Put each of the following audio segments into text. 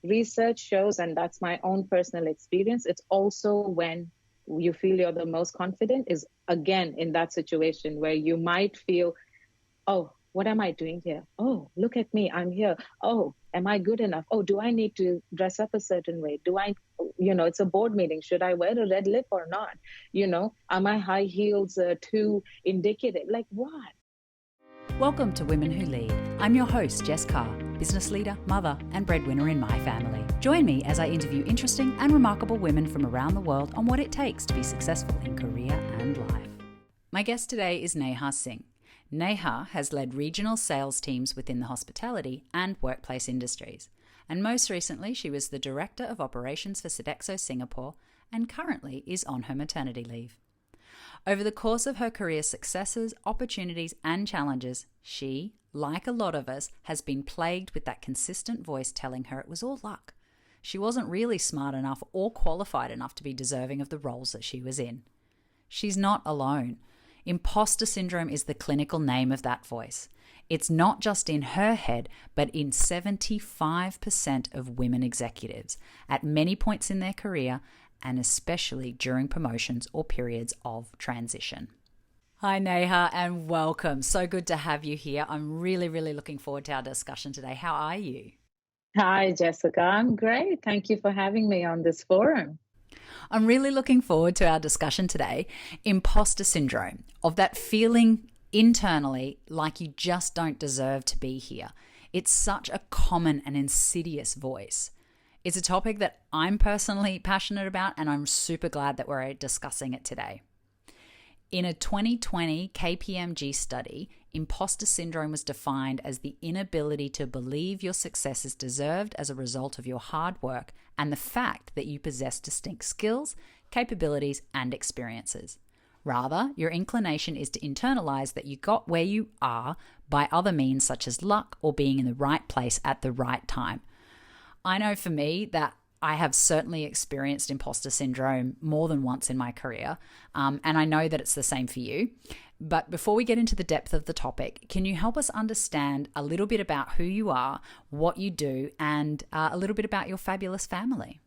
research shows, and that's my own personal experience, it's also when you feel you're the most confident is again in that situation where you might feel, oh, what am I doing here? Oh, look at me, I'm here. Oh, am I good enough? Oh, do I need to dress up a certain way? Do I, it's a board meeting. Should I wear a red lip or not? Are my high heels too indicative? Like what? Welcome to Women Who Lead. I'm your host, Jess Carr, business leader, mother, and breadwinner in my family. Join me as I interview interesting and remarkable women from around the world on what it takes to be successful in career and life. My guest today is Neha Singh. Neha has led regional sales teams within the hospitality and workplace industries. And most recently, she was the Director of Operations for Sodexo Singapore and currently is on her maternity leave. Over the course of her career's successes, opportunities, and challenges, she, like a lot of us, has been plagued with that consistent voice telling her it was all luck. She wasn't really smart enough or qualified enough to be deserving of the roles that she was in. She's not alone. Imposter Syndrome is the clinical name of that voice. It's not just in her head, but in 75% of women executives at many points in their career, and especially during promotions or periods of transition. Hi Neha, and welcome. So good to have you here. I'm really looking forward to our discussion today. How are you? Hi, Jessica. I'm great. Thank you for having me on this forum. I'm really looking forward to our discussion today. Imposter syndrome, of that feeling internally like you just don't deserve to be here. It's such a common and insidious voice. It's a topic that I'm personally passionate about, and I'm super glad that we're discussing it today. In a 2020 KPMG study, imposter syndrome was defined as the inability to believe your success is deserved as a result of your hard work and the fact that you possess distinct skills, capabilities, and experiences. Rather, your inclination is to internalize that you got where you are by other means such as luck or being in the right place at the right time. I know for me that I have certainly experienced imposter syndrome more than once in my career, and I know that it's the same for you. But before we get into the depth of the topic, can you help us understand a little bit about who you are, what you do, and a little bit about your fabulous family?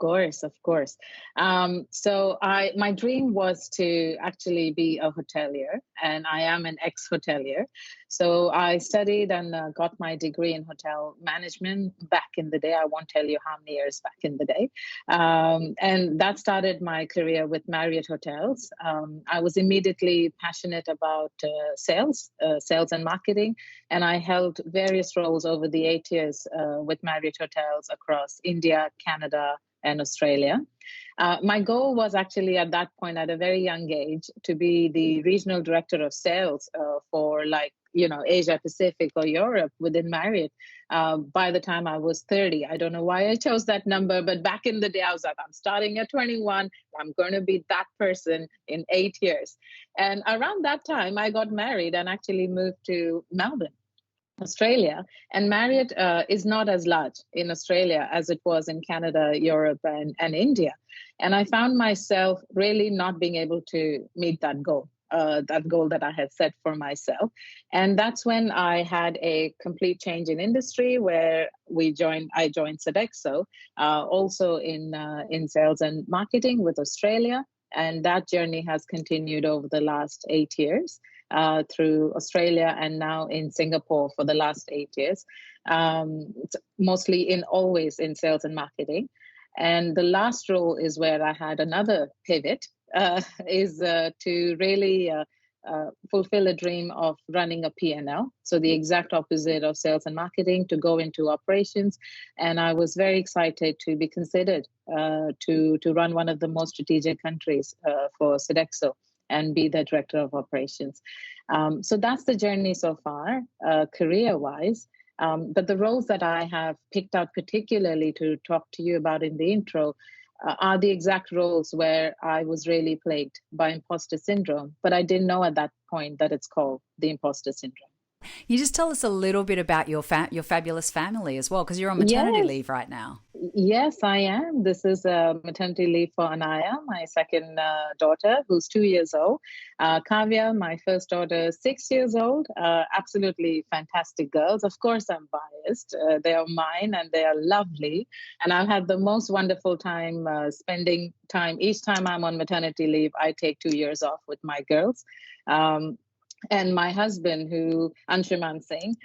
Of course. My dream was to actually be a hotelier, and I am an ex-hotelier. So I studied and got my degree in hotel management back in the day. I won't tell you how many years back in the day. And that started my career with Marriott Hotels. I was immediately passionate about sales and marketing, and I held various roles over the 8 years with Marriott Hotels across India, Canada, and Australia. My goal was actually at that point, at a very young age, to be the regional director of sales for Asia Pacific or Europe within Marriott by the time I was 30. I don't know why I chose that number, but back in the day, I was like, I'm starting at 21. I'm going to be that person in 8 years. And around that time, I got married and actually moved to Melbourne, Australia. And Marriott is not as large in Australia as it was in Canada, Europe, and India. And I found myself really not being able to meet that goal that I had set for myself. And that's when I had a complete change in industry where I joined Sodexo, also in sales and marketing with Australia. And that journey has continued over the last 8 years. Through Australia and now in Singapore for the last 8 years, mostly always in sales and marketing. And the last role is where I had another pivot, is to really fulfill a dream of running a P&L. So the exact opposite of sales and marketing, to go into operations. And I was very excited to be considered to run one of the most strategic countries for Sodexo and be the director of operations. So that's the journey so far, career-wise. But the roles that I have picked out particularly to talk to you about in the intro are the exact roles where I was really plagued by imposter syndrome, but I didn't know at that point that it's called the imposter syndrome. You just tell us a little bit about your fabulous family as well, because you're on maternity Yes. leave right now. Yes, I am. This is a maternity leave for Anaya, my second daughter, who's 2 years old. Kavya, my first daughter, 6 years old. Absolutely fantastic girls. Of course, I'm biased. They are mine and they are lovely. And I've had the most wonderful time spending time. Each time I'm on maternity leave, I take 2 years off with my girls. Um, and my husband, who Anshuman Singh,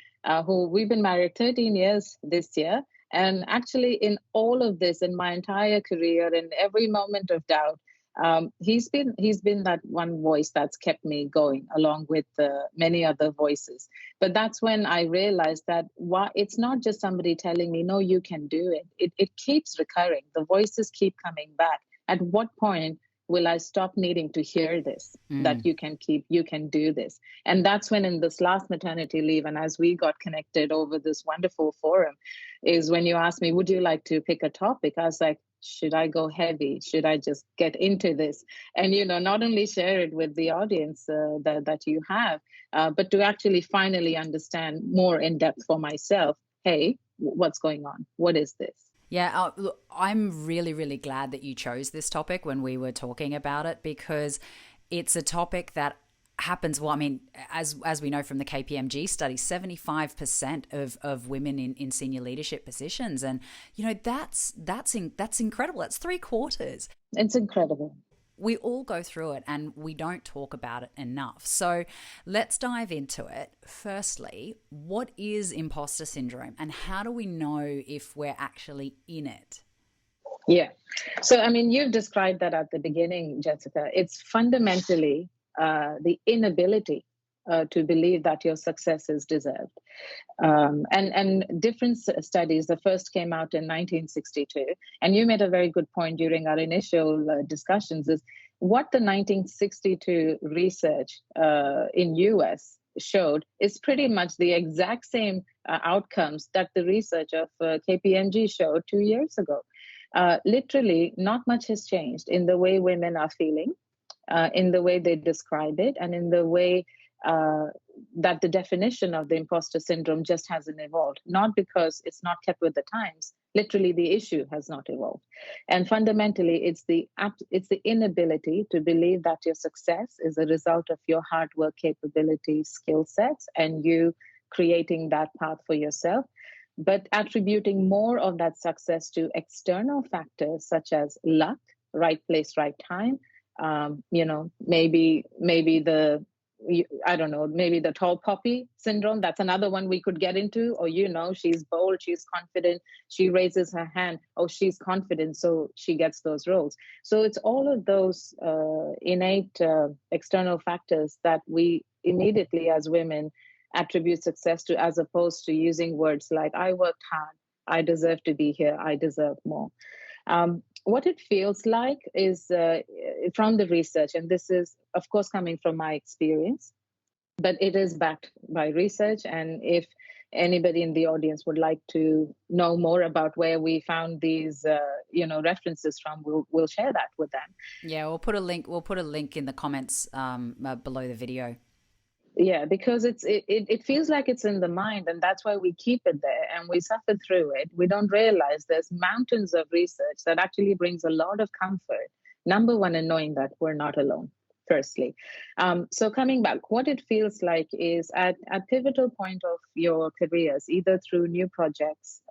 who we've been married 13 years this year. And actually, in all of this, in my entire career, in every moment of doubt, he's been that one voice that's kept me going, along with many other voices. But that's when I realized that it's not just somebody telling me, "No, you can do it." It keeps recurring. The voices keep coming back. At what point will I stop needing to hear this? That you can do this. And that's when, in this last maternity leave, and as we got connected over this wonderful forum, is when you asked me, would you like to pick a topic? I was like, should I go heavy? Should I just get into this? And, not only share it with the audience that you have, but to actually finally understand more in depth for myself. Hey, what's going on? What is this? Yeah, look, I'm really, really glad that you chose this topic when we were talking about it, because it's a topic that happens. Well, I mean, as we know from the KPMG study, 75% of women in senior leadership positions, and that's incredible. That's 3/4. It's incredible. We all go through it and we don't talk about it enough. So let's dive into it. Firstly, what is imposter syndrome and how do we know if we're actually in it? Yeah. So, I mean, you've described that at the beginning, Jessica. It's fundamentally the inability to believe that your success is deserved. And different studies, the first came out in 1962, and you made a very good point during our initial discussions, is what the 1962 research in US showed is pretty much the exact same outcomes that the research of KPMG showed 2 years ago. Literally, not much has changed in the way women are feeling, in the way they describe it, and in the way that the definition of the imposter syndrome just hasn't evolved. Not because it's not kept with the times. Literally, the issue has not evolved. And fundamentally, it's the inability to believe that your success is a result of your hard work, capabilities, skill sets, and you creating that path for yourself, but attributing more of that success to external factors such as luck, right place, right time. Maybe the I don't know, maybe the tall poppy syndrome. That's another one we could get into. Or, she's bold, she's confident, she raises her hand. Oh, she's confident, so she gets those roles. So it's all of those innate external factors that we immediately as women attribute success to, as opposed to using words like, I worked hard, I deserve to be here, I deserve more. What it feels like is from the research, and this is, of course, coming from my experience, but it is backed by research. And if anybody in the audience would like to know more about where we found these, references from, we'll share that with them. Yeah, we'll put a link. We'll put a link in the comments below the video. Yeah, because it feels like it's in the mind, and that's why we keep it there and we suffer through it. We don't realize there's mountains of research that actually brings a lot of comfort. Number one, in knowing that we're not alone, firstly. So coming back, what it feels like is at pivotal point of your careers, either through new projects,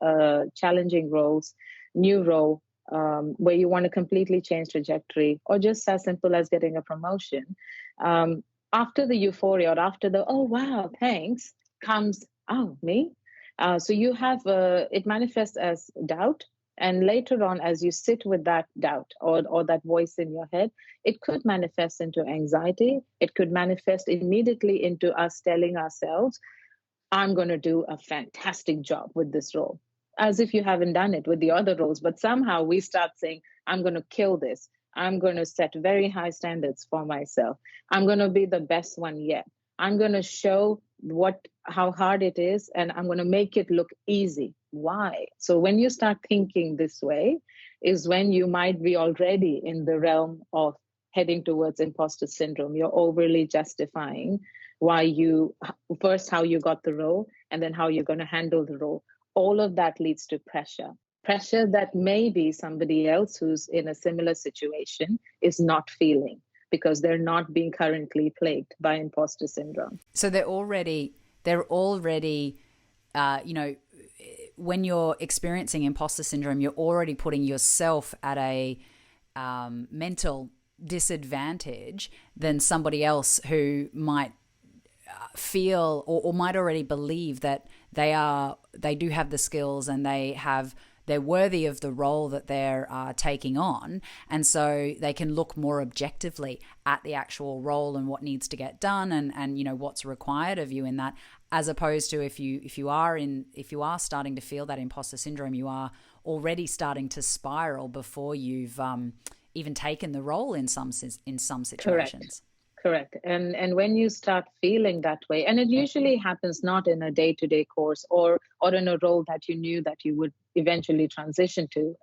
challenging roles, new role, where you want to completely change trajectory, or just as simple as getting a promotion. After the euphoria, or after the, oh, wow, thanks, comes, oh, me? So you have, it manifests as doubt. And later on, as you sit with that doubt or that voice in your head, it could manifest into anxiety. It could manifest immediately into us telling ourselves, I'm going to do a fantastic job with this role, as if you haven't done it with the other roles. But somehow we start saying, I'm going to kill this. I'm going to set very high standards for myself. I'm going to be the best one yet. I'm going to show how hard it is, and I'm going to make it look easy. Why? So when you start thinking this way is when you might be already in the realm of heading towards imposter syndrome. You're overly justifying why you first, how you got the role, and then how you're going to handle the role. All of that leads to pressure that maybe somebody else who's in a similar situation is not feeling, because they're not being currently plagued by imposter syndrome. So they're already when you're experiencing imposter syndrome, you're already putting yourself at a mental disadvantage than somebody else who might feel or might already believe that they do have the skills and they're worthy of the role that they're taking on, and so they can look more objectively at the actual role and what needs to get done and what's required of you in that, as opposed to if you are starting to feel that imposter syndrome, you are already starting to spiral before you've even taken the role in some situations. Correct. And when you start feeling that way, and it usually happens not in a day-to-day course or in a role that you knew that you would eventually transition to.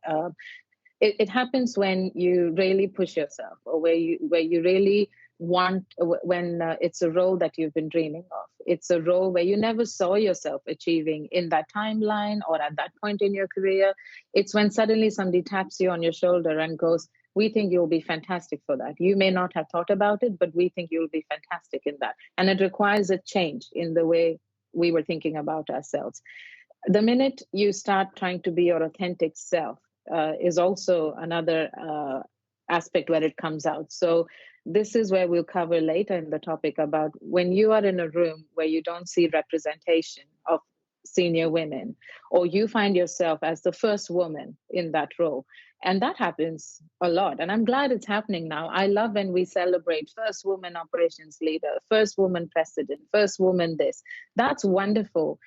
It happens when you really push yourself, or where you really want, when it's a role that you've been dreaming of. It's a role where you never saw yourself achieving in that timeline or at that point in your career. It's when suddenly somebody taps you on your shoulder and goes, "We think you'll be fantastic for that. You may not have thought about it, but we think you'll be fantastic in that." And it requires a change in the way we were thinking about ourselves. The minute you start trying to be your authentic self is also another aspect where it comes out. So this is where we'll cover later in the topic about when you are in a room where you don't see representation of senior women, or you find yourself as the first woman in that role. And that happens a lot. And I'm glad it's happening now. I love when we celebrate first woman operations leader, first woman president, first woman this. That's wonderful.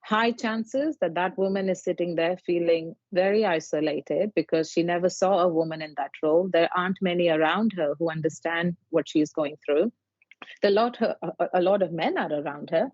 High chances that that woman is sitting there feeling very isolated because she never saw a woman in that role. There aren't many around her who understand what she's going through. A lot of men are around her.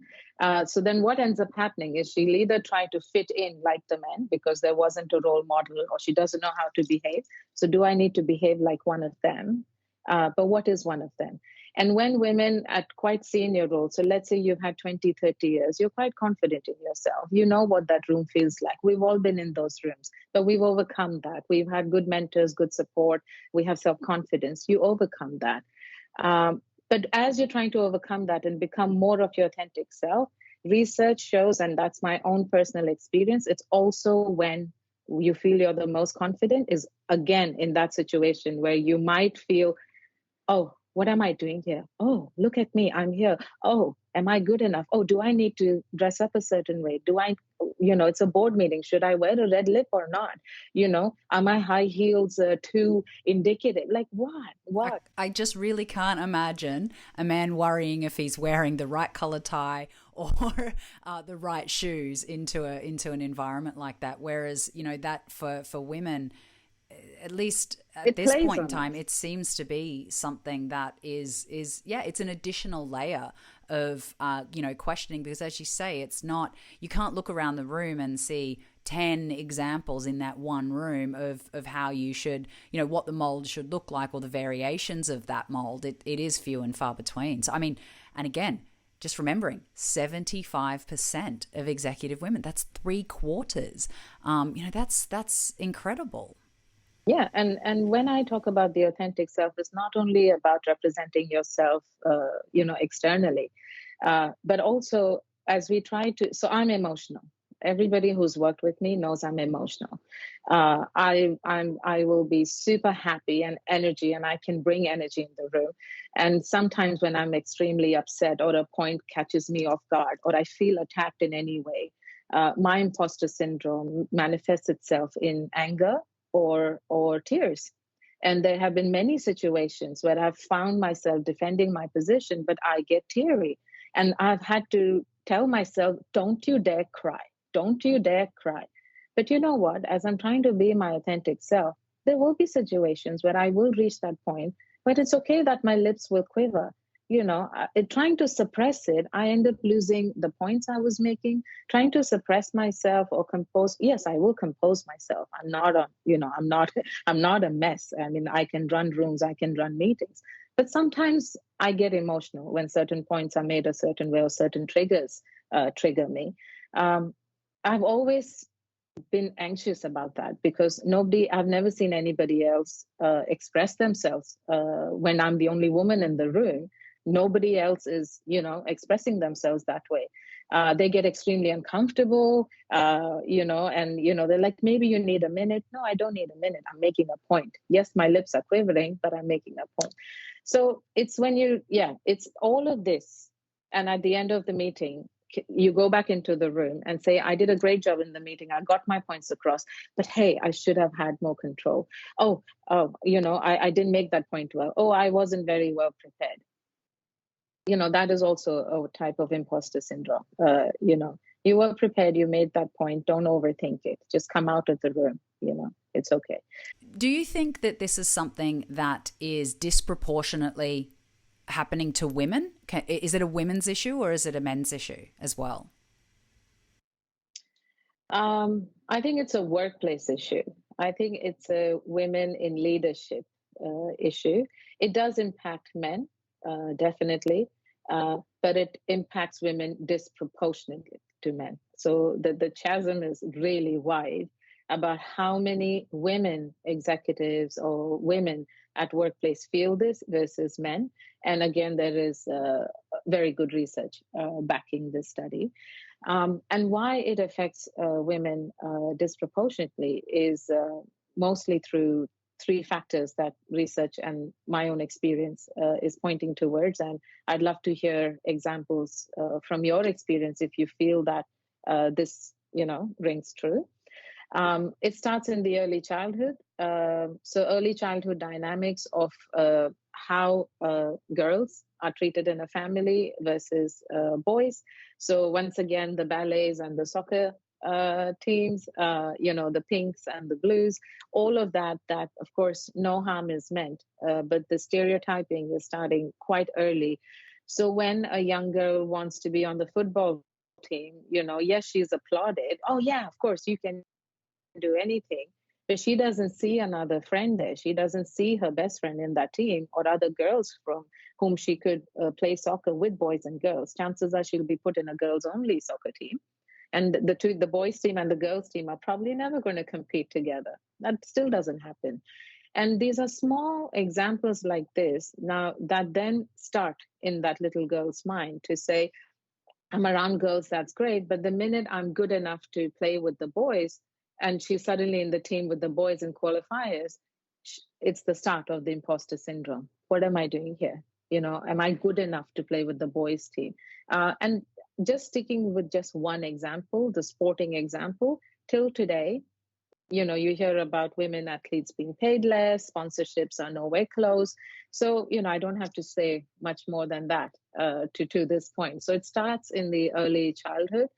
So then what ends up happening is she'll either try to fit in like the men because there wasn't a role model, or she doesn't know how to behave. So do I need to behave like one of them? But what is one of them? And when women at quite senior roles, so let's say you've had 20, 30 years, you're quite confident in yourself. You know what that room feels like. We've all been in those rooms, but we've overcome that. We've had good mentors, good support. We have self-confidence. You overcome that. But as you're trying to overcome that and become more of your authentic self, research shows, and that's my own personal experience, it's also when you feel you're the most confident is, again, in that situation where you might feel, "Oh, what am I doing here? Oh, look at me, I'm here. Oh, am I good enough? Oh, do I need to dress up a certain way? Do I, it's a board meeting. Should I wear a red lip or not? Are my high heels too indicative? Like what? I just really can't imagine a man worrying if he's wearing the right color tie or the right shoes into an environment like that. Whereas, that for women, at least at this point in time, it seems to be something that is it's an additional layer of questioning, because as you say, it's not, you can't look around the room and see 10 examples in that one room of how you should, what the mold should look like, or the variations of that mold. It is few and far between. So I mean, and again, just remembering 75% of executive women, that's 3/4. That's incredible. Yeah, and when I talk about the authentic self, it's not only about representing yourself, externally, but also as we try to. So I'm emotional. Everybody who's worked with me knows I'm emotional. I will be super happy and energy, and I can bring energy in the room. And sometimes when I'm extremely upset, or a point catches me off guard, or I feel attacked in any way, my imposter syndrome manifests itself in anger or tears. And there have been many situations where I've found myself defending my position, but I get teary. And I've had to tell myself, "Don't you dare cry. Don't you dare cry." But you know what? As I'm trying to be my authentic self, there will be situations where I will reach that point, but it's okay that my lips will quiver. Trying to suppress it, I end up losing the points I was making. Trying to suppress myself or compose. Yes, I will compose myself. I'm not a mess. I mean, I can run rooms, I can run meetings, But sometimes I get emotional when certain points are made a certain way or certain triggers trigger me. Um, I've always been anxious about that because I've never seen anybody else express themselves when I'm the only woman in the room. Nobody else is, expressing themselves that way. They get extremely uncomfortable, they're like, maybe you need a minute. No, I don't need a minute. I'm making a point. Yes, my lips are quivering, but I'm making a point. So it's it's all of this. And at the end of the meeting, you go back into the room and say, I did a great job in the meeting. I got my points across, but hey, I should have had more control. I didn't make that point well. Oh, I wasn't very well prepared. That is also a type of imposter syndrome. You were prepared, you made that point. Don't overthink it. Just come out of the room. It's okay. Do you think that this is something that is disproportionately happening to women? Is it a women's issue or is it a men's issue as well? I think it's a workplace issue. I think it's a women in leadership issue. It does impact men, definitely, but it impacts women disproportionately to men. So the chasm is really wide about how many women executives or women at workplace feel this versus men. And again, there is very good research backing this study. And why it affects women disproportionately is mostly through three factors that research and my own experience is pointing towards. And I'd love to hear examples from your experience if you feel that this, rings true. It starts in the early childhood. So early childhood dynamics of how girls are treated in a family versus boys. So once again, the ballets and the soccer teams, the pinks and the blues, all of that, of course, no harm is meant, but the stereotyping is starting quite early. So when a young girl wants to be on the football team, yes, she's applauded. Oh yeah, of course, you can do anything, but she doesn't see another friend there. She doesn't see her best friend in that team or other girls from whom she could play soccer with, boys and girls. Chances are she'll be put in a girls only soccer team, and the boys team and the girls team are probably never going to compete together. That still doesn't happen. And these are small examples like this now that then start in that little girl's mind to say, I'm around girls, that's great, but the minute I'm good enough to play with the boys, and she's suddenly in the team with the boys in qualifiers, it's the start of the imposter syndrome. What am I doing here? Am I good enough to play with the boys team? And just sticking with just one example, the sporting example, till today, you hear about women athletes being paid less, sponsorships are nowhere close. So, I don't have to say much more than that to this point. So it starts in the early childhood.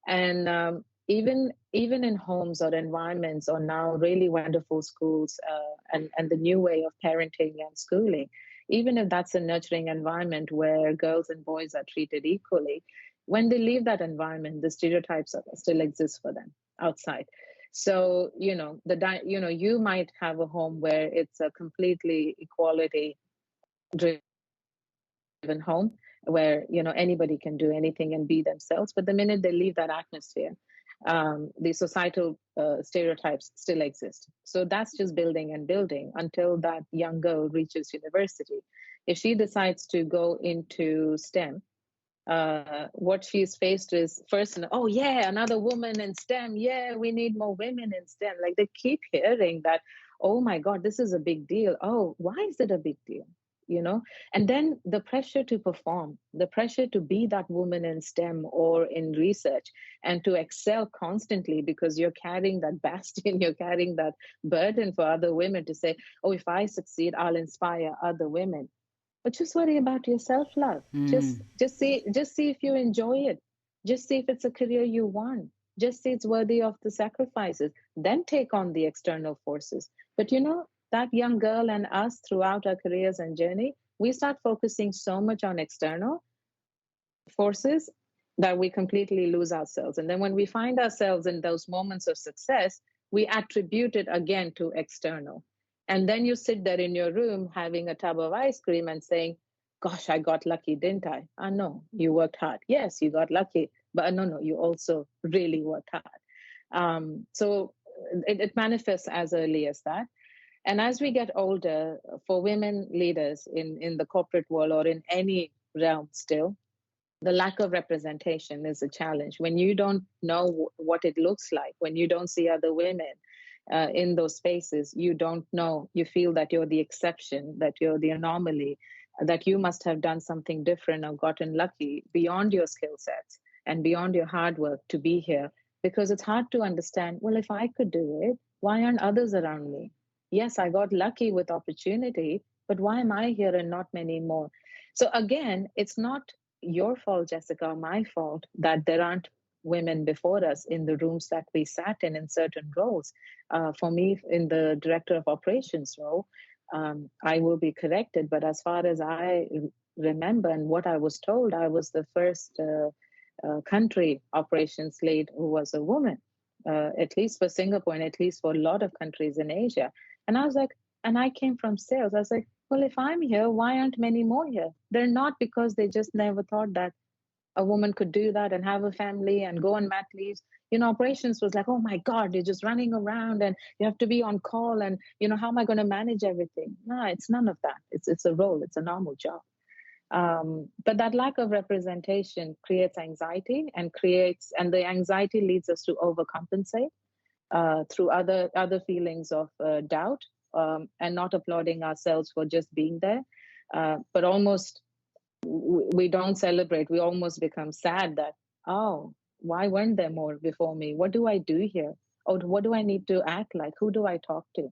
And even in homes or environments or now really wonderful schools and the new way of parenting and schooling, even if that's a nurturing environment where girls and boys are treated equally, when they leave that environment, the stereotypes still exist for them outside. So, you might have a home where it's a completely equality driven home where, anybody can do anything and be themselves. But the minute they leave that atmosphere, the societal stereotypes still exist. So that's just building and building until that young girl reaches university. If she decides to go into STEM, what she's faced is first, oh yeah, another woman in STEM. Yeah, we need more women in STEM. Like they keep hearing that, oh my God, this is a big deal. Oh, why is it a big deal? And then the pressure to perform, the pressure to be that woman in STEM or in research and to excel constantly because you're carrying that bastion, you're carrying that burden for other women to say, oh, if I succeed, I'll inspire other women. But just worry about your self-love. Just see if you enjoy it. Just see if it's a career you want. Just see it's worthy of the sacrifices. Then take on the external forces. But that young girl and us throughout our careers and journey, we start focusing so much on external forces that we completely lose ourselves. And then when we find ourselves in those moments of success, we attribute it again to external. And then you sit there in your room having a tub of ice cream and saying, gosh, I got lucky, didn't I? No, you worked hard. Yes, you got lucky, but no, you also really worked hard. So it manifests as early as that. And as we get older, for women leaders in the corporate world or in any realm still, the lack of representation is a challenge. When you don't know what it looks like, when you don't see other women in those spaces, you don't know, you feel that you're the exception, that you're the anomaly, that you must have done something different or gotten lucky beyond your skill sets and beyond your hard work to be here. Because it's hard to understand, well, if I could do it, why aren't others around me? Yes, I got lucky with opportunity, but why am I here and not many more? So again, it's not your fault, Jessica, or my fault that there aren't women before us in the rooms that we sat in certain roles. For me, in the director of operations role, I will be corrected, but as far as I remember and what I was told, I was the first country operations lead who was a woman, at least for Singapore and at least for a lot of countries in Asia. And I was like, and I came from sales. I was like, well, if I'm here, why aren't many more here? They're not, because they just never thought that a woman could do that and have a family and go on mat leaves. Operations was like, oh my God, you're just running around and you have to be on call and, how am I going to manage everything? No, it's none of that. It's a role. It's a normal job. But that lack of representation creates anxiety and the anxiety leads us to overcompensate through other feelings of doubt, and not applauding ourselves for just being there. But almost we don't celebrate. We almost become sad that, oh, why weren't there more before me? What do I do here? Or what do I need to act like? Who do I talk to?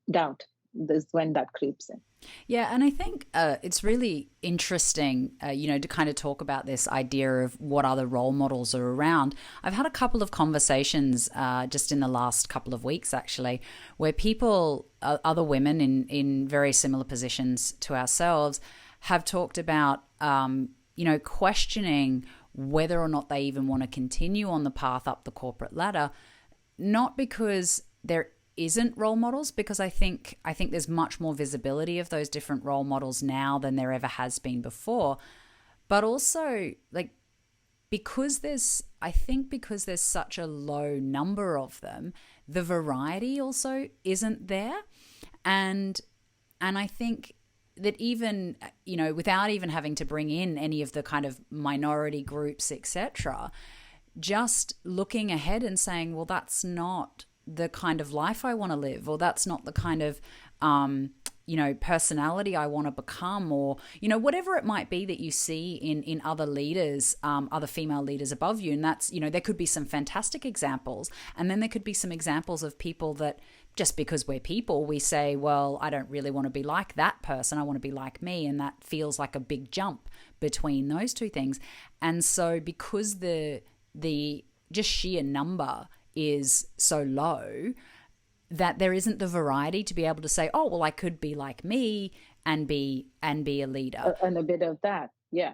Doubt is when that creeps in. Yeah, and I think it's really interesting, to kind of talk about this idea of what other role models are around. I've had a couple of conversations just in the last couple of weeks, actually, where people, other women in very similar positions to ourselves, have talked about, questioning whether or not they even want to continue on the path up the corporate ladder, not because there isn't role models, because I think there's much more visibility of those different role models now than there ever has been before, but also because there's such a low number of them, the variety also isn't there, and I think that even, without even having to bring in any of the kind of minority groups, etc., just looking ahead and saying, well, that's not the kind of life I want to live, or that's not the kind of, personality I want to become, or, whatever it might be that you see in other leaders, other female leaders above you. And that's, there could be some fantastic examples. And then there could be some examples of people that just because we're people, we say, well, I don't really want to be like that person. I want to be like me. And that feels like a big jump between those two things. And so because the just sheer number is so low, that there isn't the variety to be able to say, oh, well, I could be like me and be a leader. And a bit of that, yeah.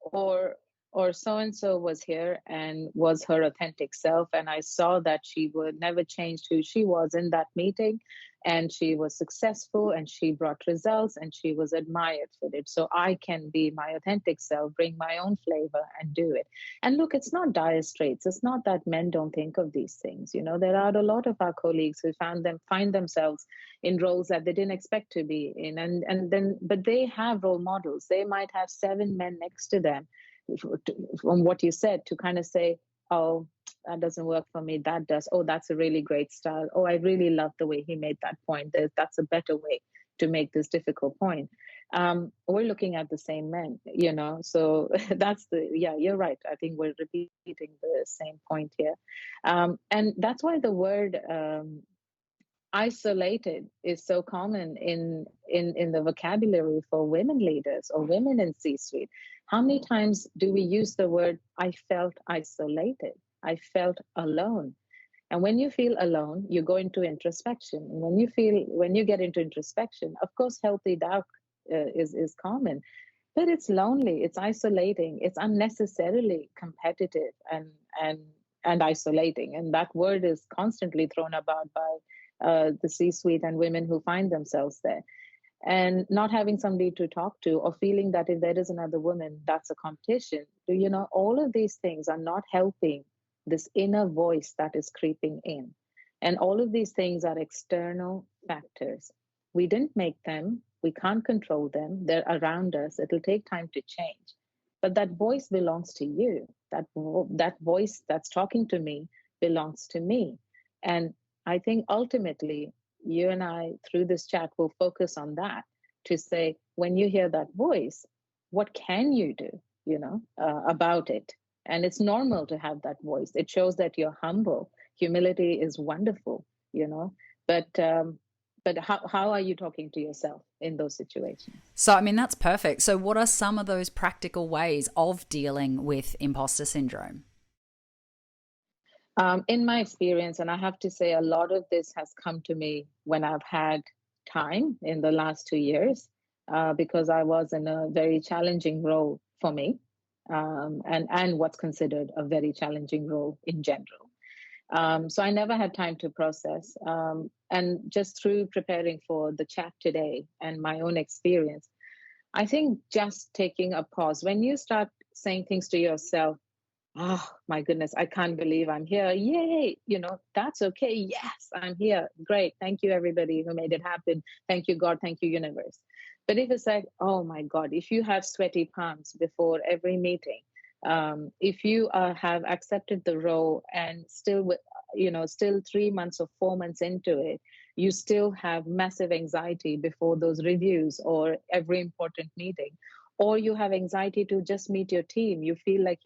Or so-and-so was here and was her authentic self, and I saw that she would never change who she was in that meeting, and she was successful and she brought results and she was admired for it. So I can be my authentic self, bring my own flavor and do it. And look, it's not dire straits. It's not that men don't think of these things. There are a lot of our colleagues who find themselves in roles that they didn't expect to be in, but they have role models. They might have 7 men next to them, from what you said, to kind of say, oh, that doesn't work for me, that does. Oh, that's a really great style. Oh, I really love the way he made that point. That's a better way to make this difficult point. We're looking at the same men, so you're right. I think we're repeating the same point here. And that's why the word isolated is so common in the vocabulary for women leaders or women in C-suite. How many times do we use the word, I felt isolated, I felt alone? And when you feel alone, you go into introspection. And when you get into introspection, of course, healthy doubt is common, but it's lonely, it's isolating, it's unnecessarily competitive and isolating. And that word is constantly thrown about by the C-suite and women who find themselves there. And not having somebody to talk to, or feeling that if there is another woman, that's a competition. All of these things are not helping this inner voice that is creeping in. And all of these things are external factors. We didn't make them, we can't control them, they're around us. It'll take time to change. But that voice belongs to you. That voice that's talking to me belongs to me. And I think ultimately, you and I, through this chat, will focus on that to say, when you hear that voice, what can you do, about it? And it's normal to have that voice. It shows that you're humble. Humility is wonderful, but how are you talking to yourself in those situations? So, I mean, that's perfect. So what are some of those practical ways of dealing with imposter syndrome? In my experience, and I have to say, a lot of this has come to me when I've had time in the last 2 years, because I was in a very challenging role for me, and what's considered a very challenging role in general. So I never had time to process. And just through preparing for the chat today and my own experience, I think just taking a pause, when you start saying things to yourself, oh my goodness, I can't believe I'm here. Yay. That's okay. Yes, I'm here. Great. Thank you, everybody who made it happen. Thank you, God. Thank you, universe. But if it's like, oh my God, if you have sweaty palms before every meeting, if you have accepted the role and still, still 3 months or 4 months into it, you still have massive anxiety before those reviews or every important meeting, or you have anxiety to just meet your team. You feel like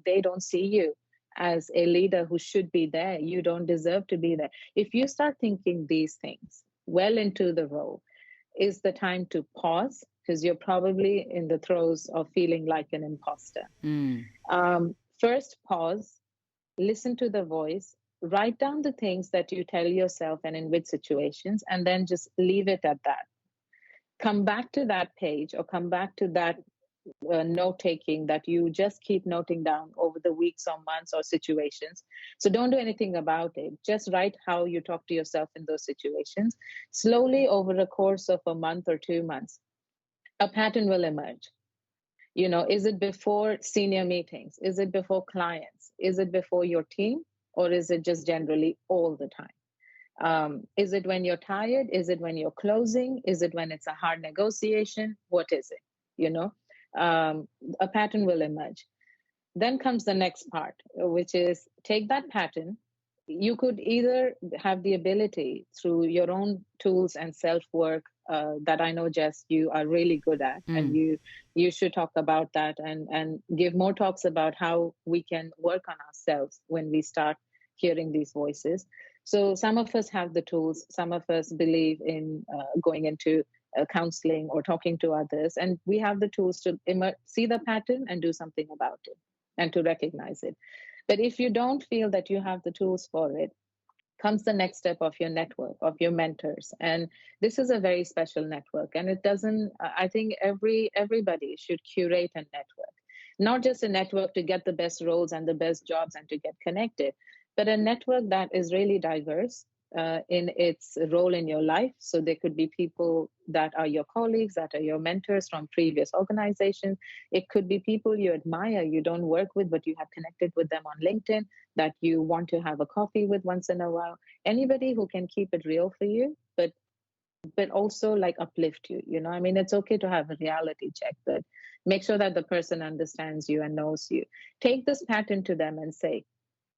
they don't see you as a leader who should be there. You don't deserve to be there. If you start thinking these things well into the role, is the time to pause, because you're probably in the throes of feeling like an imposter. First, pause, listen to the voice, write down the things that you tell yourself and in which situations, and then just leave it at that. Come back to that page, or come back to that note-taking that you just keep noting down over the weeks or months or situations. So don't do anything about it. Just write how you talk to yourself in those situations. Slowly, over the course of a month or 2 months, a pattern will emerge. Is it before senior meetings? Is it before clients? Is it before your team? Or is it just generally all the time? Is it when you're tired? Is it when you're closing? Is it when it's a hard negotiation? What is it? A pattern will emerge. Then comes the next part, which is take that pattern. You could either have the ability through your own tools and self-work that I know, Jess, you are really good at, and you should talk about that and give more talks about how we can work on ourselves when we start hearing these voices. So some of us have the tools, some of us believe in going into counseling or talking to others, and we have the tools to see the pattern and do something about it and to recognize it. But if you don't feel that you have the tools for it, comes the next step of your network, of your mentors. And this is a very special network, and it doesn't, I think everybody should curate a network, not just a network to get the best roles and the best jobs and to get connected, but a network that is really diverse in its role in your life. So there could be people that are your colleagues, that are your mentors from previous organizations. It could be people you admire, you don't work with, but you have connected with them on LinkedIn, that you want to have a coffee with once in a while. Anybody who can keep it real for you, but also like uplift you. I mean, it's okay to have a reality check, but make sure that the person understands you and knows you. Take this pattern to them and say,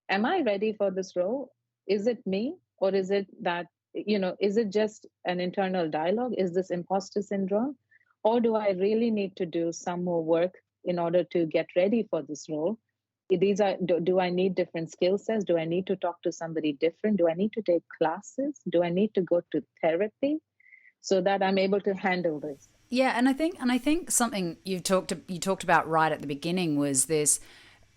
am I ready for this role? Is it me? Or is it that, is it just an internal dialogue? Is this imposter syndrome? Or do I really need to do some more work in order to get ready for this role? Do I need different skill sets? Do I need to talk to somebody different? Do I need to take classes? Do I need to go to therapy so that I'm able to handle this? Yeah, and I think something you talked about right at the beginning was this,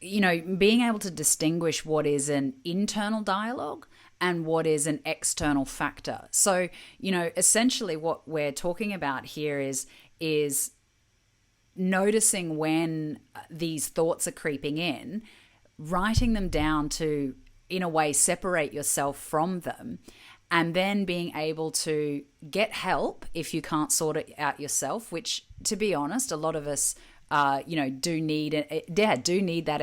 being able to distinguish what is an internal dialogue and what is an external factor. So, essentially what we're talking about here is noticing when these thoughts are creeping in, writing them down to, in a way, separate yourself from them, and then being able to get help if you can't sort it out yourself, which, to be honest, a lot of us do need that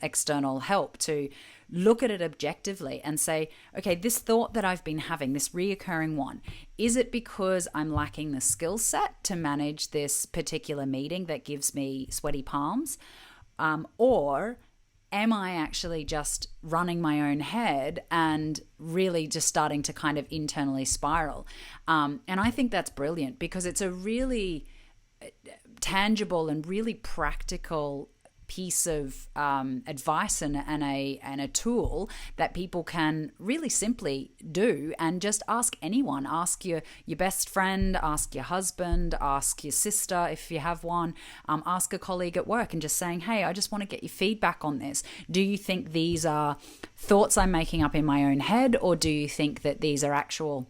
external help to look at it objectively and say, okay, this thought that I've been having, this reoccurring one, is it because I'm lacking the skill set to manage this particular meeting that gives me sweaty palms? Or am I actually just running my own head and really just starting to kind of internally spiral? And I think that's brilliant, because it's a really tangible and really practical piece of advice and a tool that people can really simply do, and just ask anyone. Ask your best friend, ask your husband, ask your sister if you have one, ask a colleague at work, and just saying, hey, I just want to get your feedback on this. Do you think these are thoughts I'm making up in my own head, or do you think that these are actual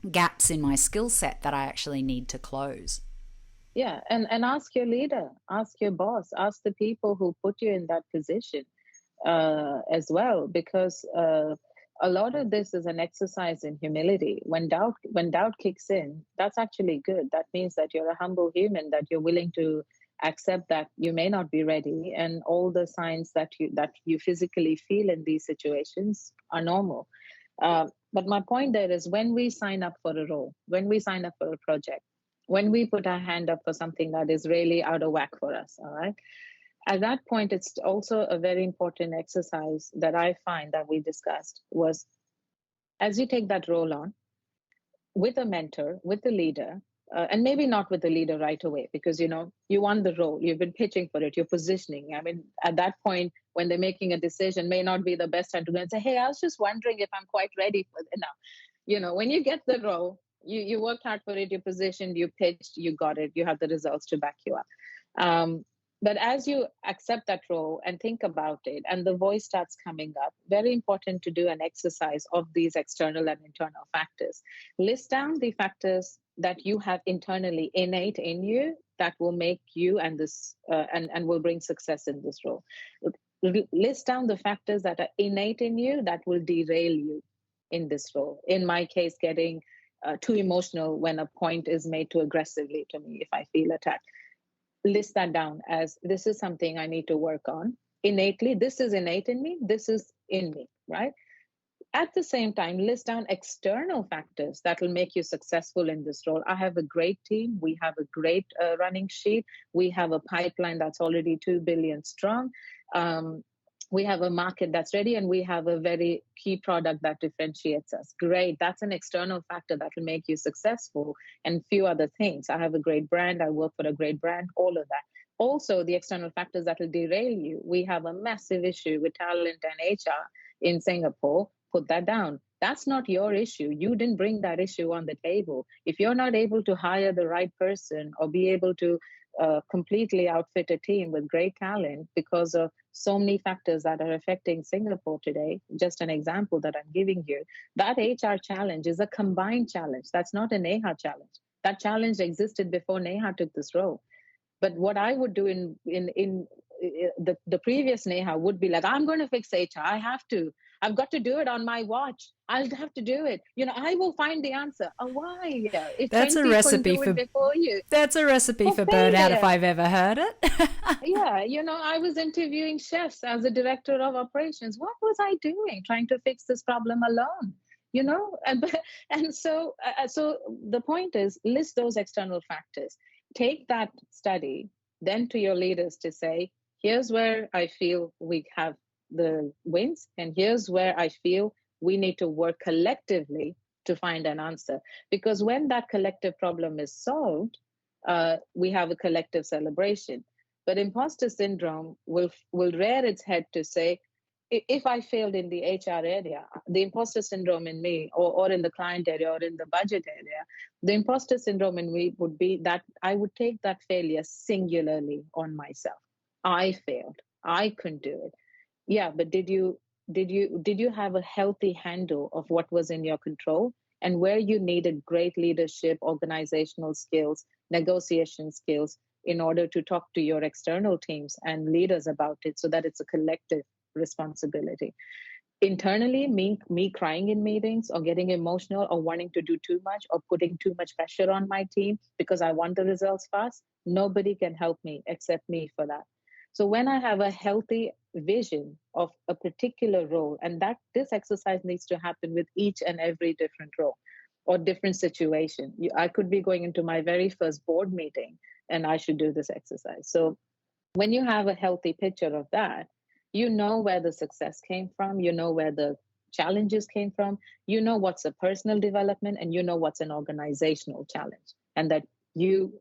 gaps in my skill set that I actually need to close? Yeah, and ask your leader, ask your boss, ask the people who put you in that position as well, because a lot of this is an exercise in humility. When doubt kicks in, that's actually good. That means that you're a humble human, that you're willing to accept that you may not be ready, and all the signs that you physically feel in these situations are normal. But my point there is, when we sign up for a role, when we sign up for a project, when we put our hand up for something that is really out of whack for us, all right? At that point, it's also a very important exercise that I find that we discussed was, as you take that role on with a mentor, with a leader, and maybe not with the leader right away, because you want the role, you've been pitching for it, you're positioning. I mean, at that point, when they're making a decision, may not be the best time to go and say, hey, I was just wondering if I'm quite ready for it now. When you get the role, you worked hard for it, you positioned, you pitched, you got it, you have the results to back you up. But as you accept that role and think about it, and the voice starts coming up, very important to do an exercise of these external and internal factors. List down the factors that you have internally innate in you that will make you and this and will bring success in this role. List down the factors that are innate in you that will derail you in this role. In my case, getting too emotional when a point is made too aggressively to me if I feel attacked. List that down as, this is something I need to work on innately. This is innate in me. This is in me, right? At the same time, list down external factors that will make you successful in this role. I have a great team. We have a great running sheet. We have a pipeline that's already 2 billion strong. We have a market that's ready, and we have a very key product that differentiates us. Great. That's an external factor that will make you successful, and few other things. I have a great brand. I work for a great brand, all of that. Also, the external factors that will derail you. We have a massive issue with talent and HR in Singapore. Put that down. That's not your issue. You didn't bring that issue on the table. If you're not able to hire the right person or be able to completely outfit a team with great talent because of so many factors that are affecting Singapore today, just an example that I'm giving you, that HR challenge is a combined challenge. That's not a Neha challenge. That challenge existed before Neha took this role. But what I would do in the previous Neha would be like, I'm going to fix HR. I've got to do it on my watch. I'll have to do it. I will find the answer. Oh, why? If that's 20 a recipe people do it before you. That's a recipe for burnout if I've ever heard it. Yeah, I was interviewing chefs as a director of operations. What was I doing trying to fix this problem alone? And so the point is, list those external factors. Take that study then to your leaders to say, here's where I feel we have the wins, and here's where I feel we need to work collectively to find an answer. Because when that collective problem is solved, we have a collective celebration. But imposter syndrome will rear its head to say, if I failed in the HR area, the imposter syndrome in me, or in the client area, or in the budget area, the imposter syndrome in me would be that I would take that failure singularly on myself. I failed. I couldn't do it. Yeah, but did you have a healthy handle of what was in your control and where you needed great leadership, organizational skills, negotiation skills in order to talk to your external teams and leaders about it so that it's a collective responsibility? internally, me crying in meetings or getting emotional or wanting to do too much or putting too much pressure on my team because I want the results fast, nobody can help me except me for that. So when I have a healthy vision of a particular role, and that this exercise needs to happen with each and every different role or different situation. I could be going into my very first board meeting and I should do this exercise. So when you have a healthy picture of that, you know where the success came from, you know where the challenges came from, you know what's a personal development, and you know what's an organizational challenge, and that you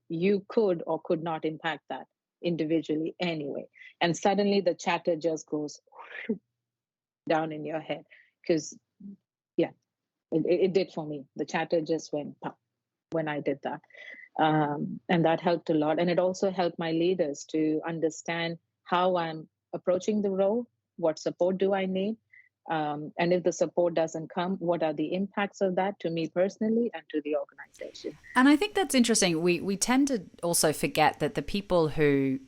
could or could not impact that individually anyway. And suddenly the chatter just goes down in your head because, yeah, it did for me. The chatter just went pop when I did that. And that helped a lot. And it also helped my leaders to understand how I'm approaching the role, what support do I need, and if the support doesn't come, what are the impacts of that to me personally and to the organization. And I think that's interesting. We tend to also forget that the people who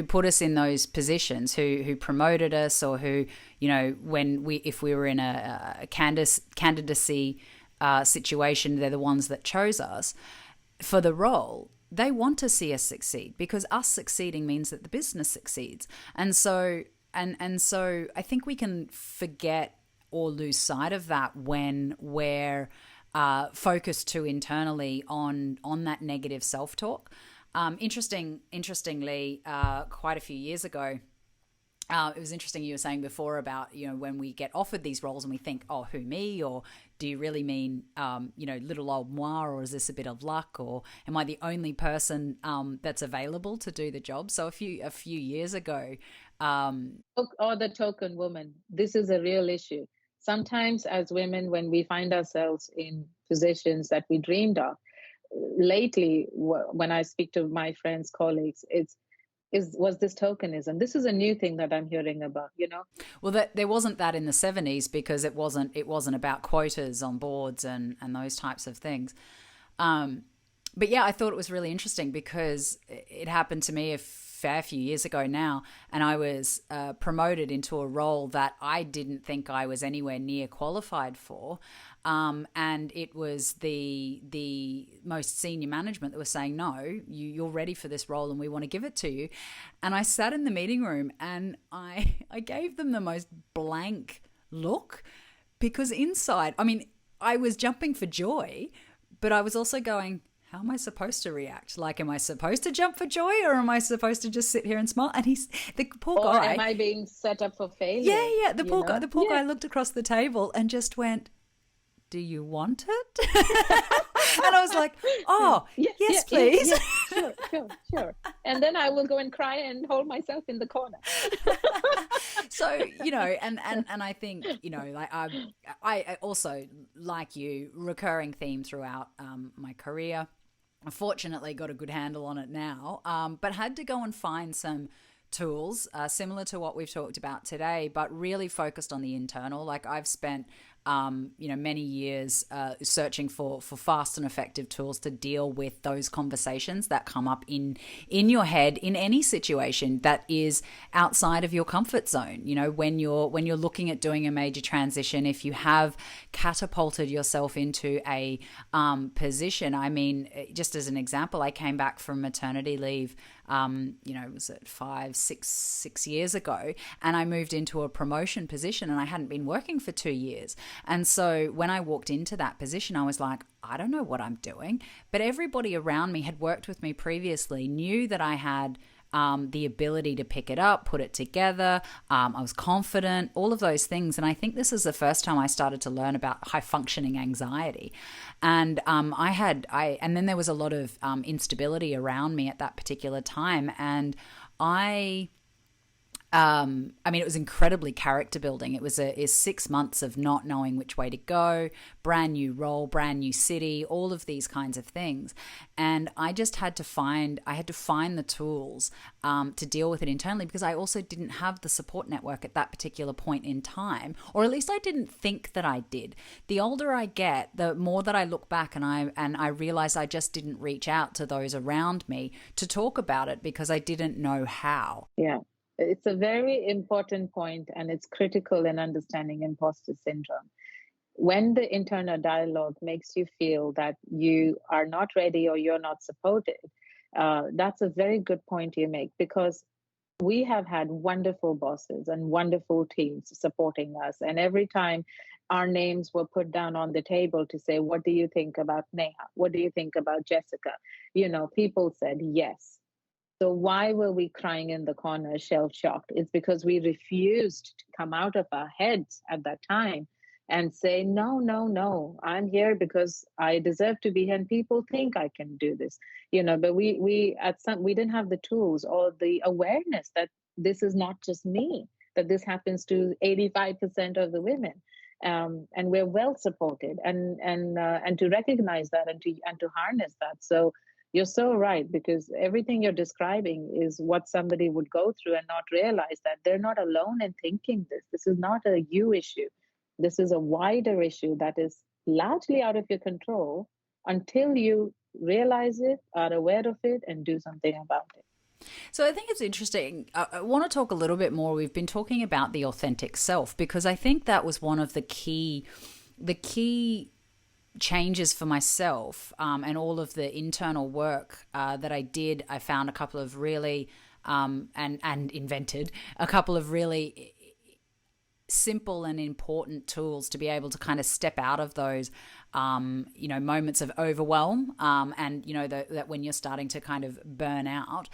put us in those positions, who promoted us, or who, if we were in a candidacy situation, they're the ones that chose us for the role. They want to see us succeed because us succeeding means that the business succeeds. And so I think we can forget or lose sight of that when we're focused too internally on that negative self-talk. Interestingly, quite a few years ago, it was interesting you were saying before about, when we get offered these roles and we think, oh, who, me? Or do you really mean, little old moi, or is this a bit of luck? Or am I the only person that's available to do the job? So a few years ago. Or the token woman. This is a real issue. Sometimes as women, when we find ourselves in positions that we dreamed of, lately, when I speak to my friends, colleagues, was this tokenism. This is a new thing that I'm hearing about, Well, there wasn't that in the 70s because it wasn't about quotas on boards and those types of things. But yeah, I thought it was really interesting because it happened to me a fair few years ago now, and I was promoted into a role that I didn't think I was anywhere near qualified for. And it was the most senior management that was saying, no, you're ready for this role and we want to give it to you. And I sat in the meeting room and I gave them the most blank look because inside, I was jumping for joy, but I was also going, how am I supposed to react? Like, am I supposed to jump for joy or am I supposed to just sit here and smile? And the poor guy. Or am I being set up for failure? Yeah. The poor guy looked across the table and just went, do you want it? And I was like, oh, yes, please. Yeah, sure. And then I will go and cry and hold myself in the corner. So, and I think, like I also, like you, recurring theme throughout my career. I fortunately got a good handle on it now, but had to go and find some tools similar to what we've talked about today, but really focused on the internal. Like I've spent many years searching for fast and effective tools to deal with those conversations that come up in your head in any situation that is outside of your comfort zone. When you're looking at doing a major transition, if you have catapulted yourself into a position. Just as an example, I came back from maternity leave. Was it 6 years ago, and I moved into a promotion position, and I hadn't been working for 2 years. And so when I walked into that position, I was like, I don't know what I'm doing. But everybody around me had worked with me previously, knew that I had the ability to pick it up, put it together. I was confident, all of those things. And I think this is the first time I started to learn about high functioning anxiety. And and then there was a lot of instability around me at that particular time. And it was incredibly character building. It was 6 months of not knowing which way to go, brand new role, brand new city, all of these kinds of things. And I just had to find the tools to deal with it internally, because I also didn't have the support network at that particular point in time, or at least I didn't think that I did. The older I get, the more that I look back and I realize I just didn't reach out to those around me to talk about it because I didn't know how. Yeah. It's a very important point, and it's critical in understanding imposter syndrome. When the internal dialogue makes you feel that you are not ready or you're not supported, that's a very good point you make, because we have had wonderful bosses and wonderful teams supporting us. And every time our names were put down on the table to say, what do you think about Neha? What do you think about Jessica? People said yes. So why were we crying in the corner, shell shocked? It's because we refused to come out of our heads at that time and say, no, no, no, I'm here because I deserve to be here, and people think I can do this. But we didn't have the tools or the awareness that this is not just me, that this happens to 85% of the women. And we're well supported, and to recognize that, and to harness that. So you're so right, because everything you're describing is what somebody would go through and not realize that they're not alone in thinking this. This is not a you issue. This is a wider issue that is largely out of your control until you realize it, are aware of it, and do something about it. So I think it's interesting. I want to talk a little bit more. We've been talking about the authentic self, because I think that was one of the key changes for myself, and all of the internal work that I did. I found a couple of really and invented a couple of really simple and important tools to be able to kind of step out of those moments of overwhelm, and that when you're starting to kind of burn out.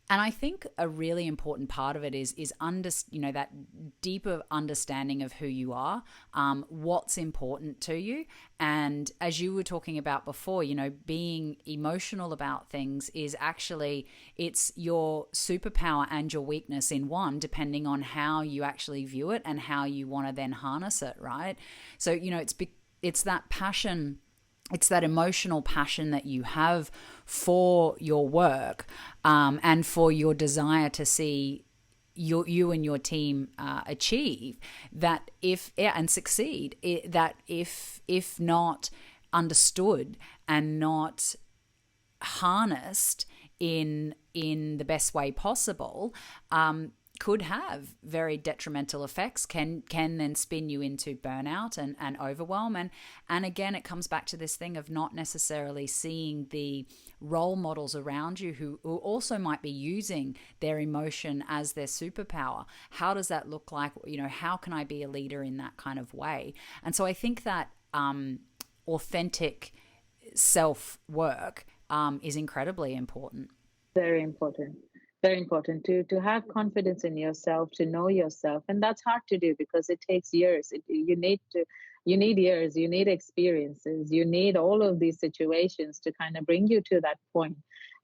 And I think a really important part of it is that deeper understanding of who you are, what's important to you. And as you were talking about before, being emotional about things is actually, it's your superpower and your weakness in one, depending on how you actually view it and how you want to then harness it, right? So, it's that passion. It's that emotional passion that you have for your work, and for your desire to see you and your team achieve that, and succeed. That if not understood and not harnessed in the best way possible, could have very detrimental effects, can then spin you into burnout and overwhelm. And again, it comes back to this thing of not necessarily seeing the role models around you who also might be using their emotion as their superpower. How does that look like? How can I be a leader in that kind of way? And so I think that authentic self-work is incredibly important. Very important. Very important to have confidence in yourself, to know yourself. And that's hard to do because it takes years. You need years, you need experiences, you need all of these situations to kind of bring you to that point.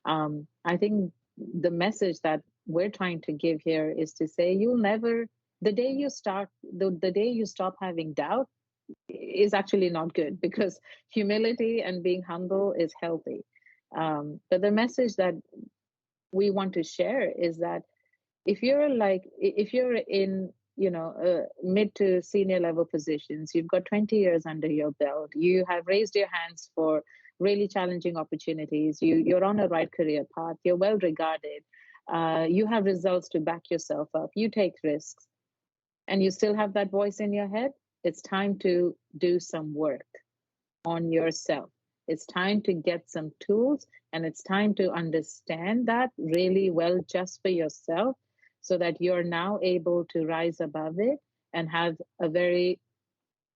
I think the message that we're trying to give here is to say, the day you stop having doubt is actually not good, because humility and being humble is healthy. But the message that we want to share is that if you're in mid to senior level positions, you've got 20 years under your belt, you have raised your hands for really challenging opportunities, you're on a right career path, you're well regarded, you have results to back yourself up, you take risks, and you still have that voice in your head, it's time to do some work on yourself. It's time to get some tools, and it's time to understand that really well just for yourself, so that you're now able to rise above it and have a very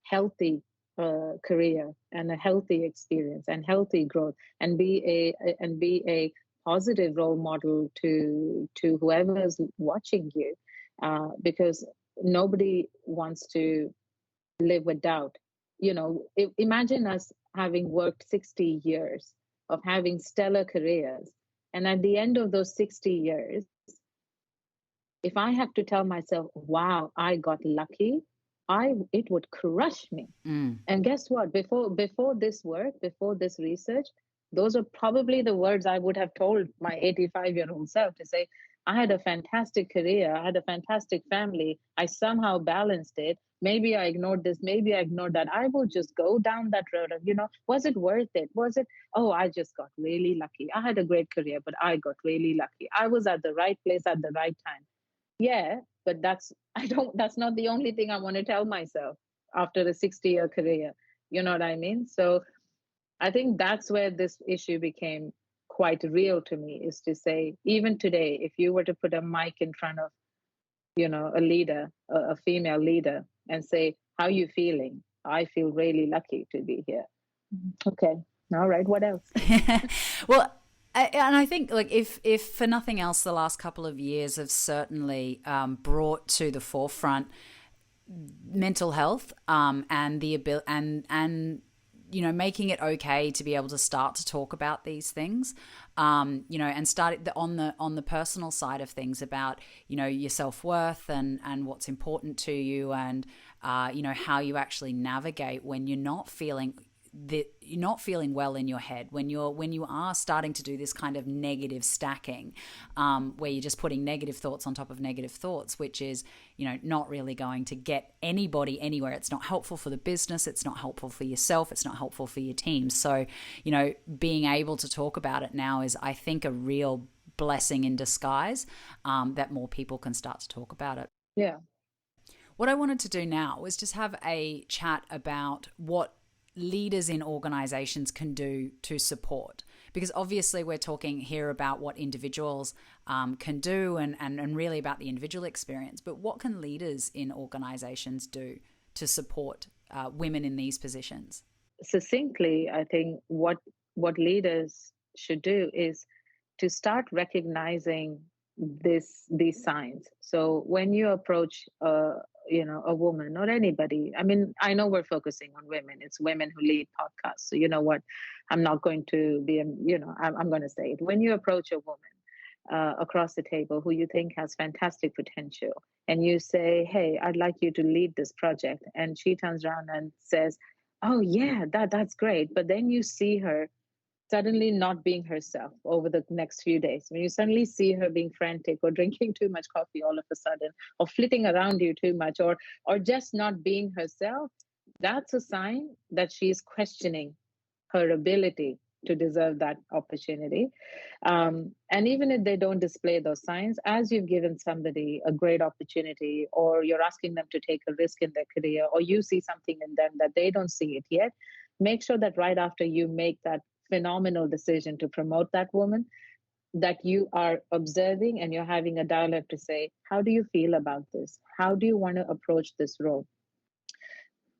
healthy career and a healthy experience and healthy growth, and be a positive role model to whoever's watching you, because nobody wants to live with doubt. Imagine us having worked 60 years of having stellar careers, and at the end of those 60 years, if I have to tell myself, wow, I got lucky, it would crush me. And guess what? Before this work, before this research, those are probably the words I would have told my 85-year-old self, to say, I had a fantastic career, I had a fantastic family, I somehow balanced it. Maybe I ignored this, maybe I ignored that. I will just go down that road of, was it worth it? Was it, oh, I just got really lucky. I had a great career, but I got really lucky. I was at the right place at the right time. Yeah, but that's not the only thing I want to tell myself after a 60-year career. You know what I mean? So I think that's where this issue became quite real to me, is to say, even today, if you were to put a mic in front of, a leader, a female leader, and say, how you feeling? I feel really lucky to be here. Okay. All right. What else? Well, and I think, like, if for nothing else, the last couple of years have certainly brought to the forefront mental health, and the ability, and making it okay to be able to start to talk about these things, and start on the personal side of things about your self-worth and what's important to you, and how you actually navigate when you're not feeling well in your head, when you are starting to do this kind of negative stacking, where you're just putting negative thoughts on top of negative thoughts, which is not really going to get anybody anywhere. It's not helpful for the business, it's not helpful for yourself, it's not helpful for your team. So being able to talk about it now is, I think, a real blessing in disguise, that more people can start to talk about it. Yeah. What I wanted to do now was just have a chat about what leaders in organizations can do to support, because obviously we're talking here about what individuals can do, and really about the individual experience, but what can leaders in organizations do to support women in these positions? Succinctly, I think what leaders should do is to start recognizing these signs. So when you approach a woman or anybody, I mean, I know we're focusing on women, it's Women Who Lead podcast, so you know what, I'm not going to be I'm going to say it. When you approach a woman across the table who you think has fantastic potential, and you say, hey, I'd like you to lead this project, and she turns around and says, oh yeah, that's great, but then you see her suddenly not being herself over the next few days, when you suddenly see her being frantic or drinking too much coffee all of a sudden, or flitting around you too much, or just not being herself, that's a sign that she's questioning her ability to deserve that opportunity. And even if they don't display those signs, as you've given somebody a great opportunity, or you're asking them to take a risk in their career, or you see something in them that they don't see it yet, make sure that right after you make that phenomenal decision to promote that woman, that you are observing and you're having a dialogue to say, how do you feel about this? How do you want to approach this role?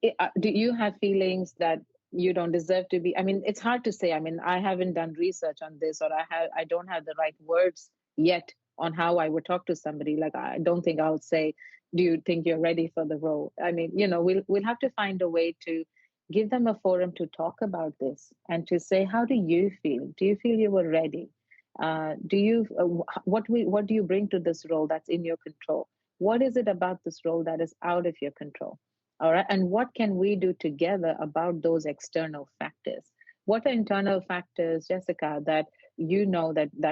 Do you have feelings that you don't deserve to be? I mean, it's hard to say. I mean, I haven't done research on this, or I don't have the right words yet on how I would talk to somebody. Like, I don't think I would say, do you think you're ready for the role? I mean, we'll have to find a way to give them a forum to talk about this, and to say, how do you feel? Do you feel you were ready? What do you bring to this role that's in your control? What is it about this role that is out of your control? All right. And what can we do together about those external factors? What are internal factors, Jessica, that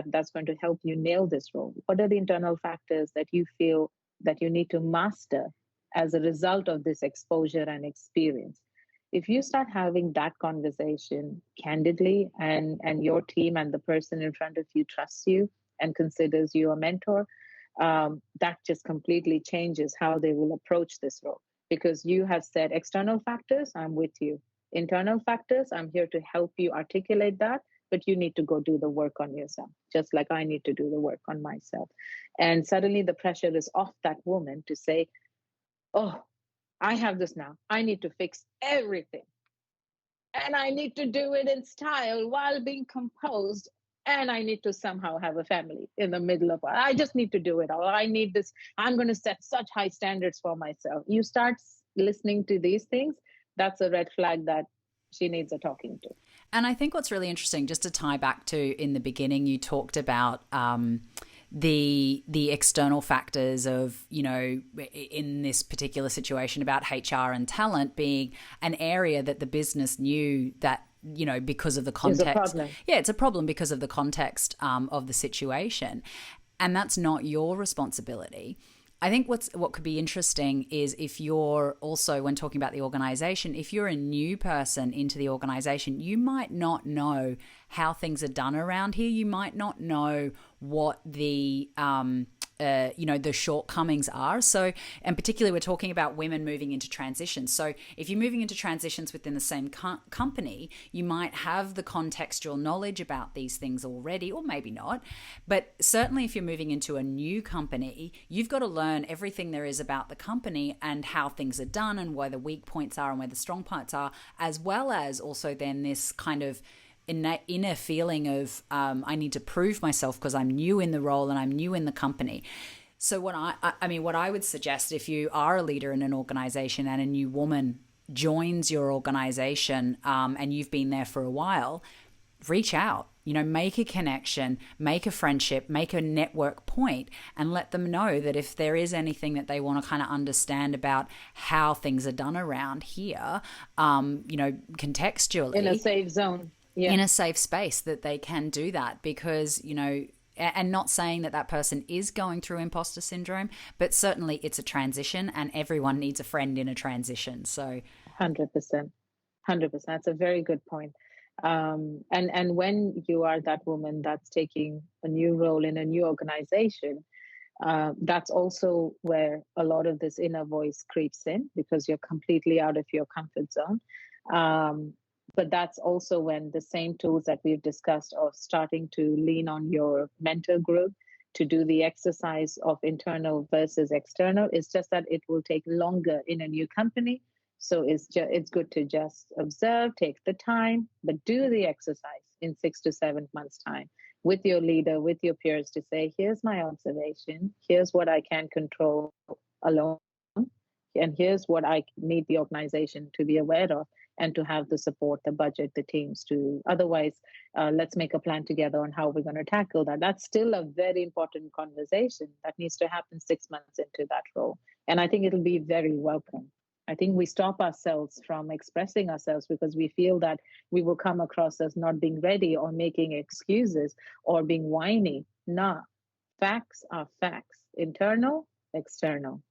that's going to help you nail this role? What are the internal factors that you feel that you need to master as a result of this exposure and experience? If you start having that conversation candidly, and your team and the person in front of you trusts you and considers you a mentor, that just completely changes how they will approach this role. Because you have said, external factors, I'm with you. Internal factors, I'm here to help you articulate that, but you need to go do the work on yourself, just like I need to do the work on myself. And suddenly the pressure is off that woman to say, oh, I have this now. I need to fix everything. And I need to do it in style while being composed. And I need to somehow have a family in the middle of it. I just need to do it all. I need this. I'm going to set such high standards for myself. You start listening to these things, that's a red flag that she needs a talking to. And I think what's really interesting, just to tie back to in the beginning, you talked about the external factors of, in this particular situation about HR and talent being an area that the business knew that, because of the context. It's a problem. Yeah, it's a problem because of the context of the situation. And that's not your responsibility. I think what could be interesting is if you're also, when talking about the organization, if you're a new person into the organization, you might not know how things are done around here. You might not know what the the shortcomings are. So, and particularly we're talking about women moving into transitions. So if you're moving into transitions within the same company, you might have the contextual knowledge about these things already, or maybe not. But certainly if you're moving into a new company, you've got to learn everything there is about the company and how things are done and where the weak points are and where the strong parts are, as well as also then this kind of inner feeling of I need to prove myself because I'm new in the role and I'm new in the company. So what I would suggest, if you are a leader in an organization and a new woman joins your organization and you've been there for a while, reach out, make a connection, make a friendship, make a network point, and let them know that if there is anything that they want to kind of understand about how things are done around here, contextually. In a safe zone. Yeah. In a safe space, that they can do that, because, and not saying that person is going through imposter syndrome, but certainly it's a transition and everyone needs a friend in a transition. So 100%. That's a very good point. And when you are that woman that's taking a new role in a new organization, that's also where a lot of this inner voice creeps in, because you're completely out of your comfort zone. But that's also when the same tools that we've discussed are starting to lean on your mentor group to do the exercise of internal versus external. It's just that it will take longer in a new company. So it's good to just observe, take the time, but do the exercise in 6 to 7 months' time with your leader, with your peers, to say, here's my observation, here's what I can control alone, and here's what I need the organization to be aware of, and to have the support, the budget, the teams to. Otherwise, let's make a plan together on how we're going to tackle that. That's still a very important conversation that needs to happen 6 months into that role. And I think it'll be very welcome. I think we stop ourselves from expressing ourselves because we feel that we will come across as not being ready or making excuses or being whiny. Nah, facts are facts. Internal, external.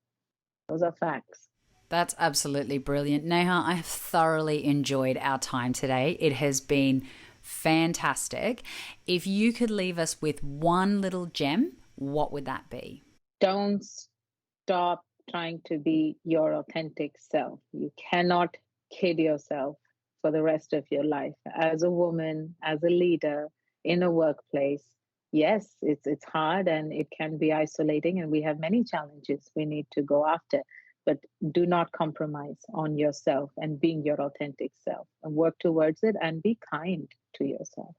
Those are facts. That's absolutely brilliant. Neha, I have thoroughly enjoyed our time today. It has been fantastic. If you could leave us with one little gem, what would that be? Don't stop trying to be your authentic self. You cannot kid yourself for the rest of your life. As a woman, as a leader in a workplace, yes, it's hard and it can be isolating, and we have many challenges we need to go after. But do not compromise on yourself and being your authentic self, and work towards it and be kind to yourself.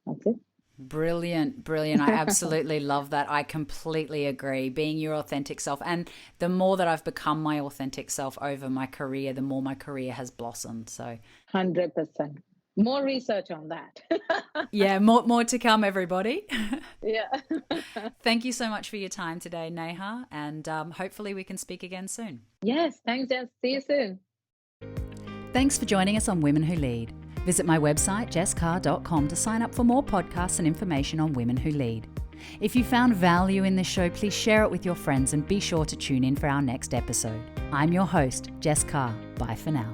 That's it. Brilliant. I absolutely love that. I completely agree. Being your authentic self. And the more that I've become my authentic self over my career, the more my career has blossomed. So 100%. More research on that. Yeah, more to come, everybody. Yeah. Thank you so much for your time today, Neha, and hopefully we can speak again soon. Yes, thanks, Jess. See you soon. Thanks for joining us on Women Who Lead. Visit my website, jesscarr.com, to sign up for more podcasts and information on Women Who Lead. If you found value in this show, please share it with your friends and be sure to tune in for our next episode. I'm your host, Jess Carr. Bye for now.